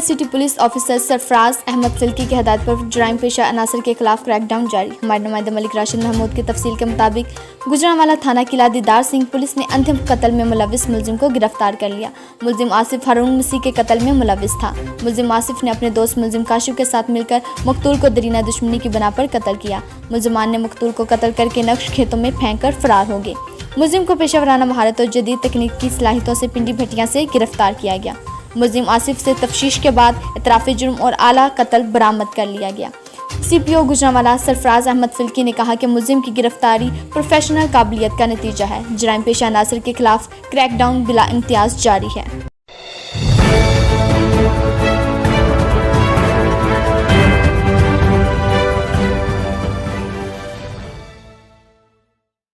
City police officer Sarfaraz Ahmed Silki की हदायत पर जराइम पेशा अनासर के खिलाफ क्रैकडाउन जारी। हमारे नुमाइंदा मलिक राशिद महमूद की तफसील के मुताबिक गुजरांवाला थाना किला दीदार सिंह पुलिस ने अंतिम कत्ल में मुलविस मुलजिम को गिरफ्तार कर लिया। मुलजिम आसिफ हारून मसीह के कत्ल में मुलविस था। मुलजिम आसिफ ने अपने दोस्त मुलजिम काशु के साथ मिलकर मकतूल को दरीना दुश्मनी की बना पर कत्ल किया। मुलजिमान ने मकतूल को कत्ल करके नक्श खेतों में फेंक कर फरार हो गए। मुलजिम को पेशावराना महारत और जदीद तकनीक की सलाहियतों से पिंडी भट्टियां से गिरफ्तार किया गया। मुलजिम आसिफ से तफ्तीश के बाद इतराफ़े जुर्म और आला कत्ल बरामद कर लिया गया। CPO गुजरांवाला सरफराज अहमद सिल्की ने कहा कि मुलजिम की गिरफ्तारी प्रोफेशनल काबिलियत का नतीजा है। जराइम पेशा अनासर के खिलाफ क्रैकडाउन बिला इम्तियाज जारी है।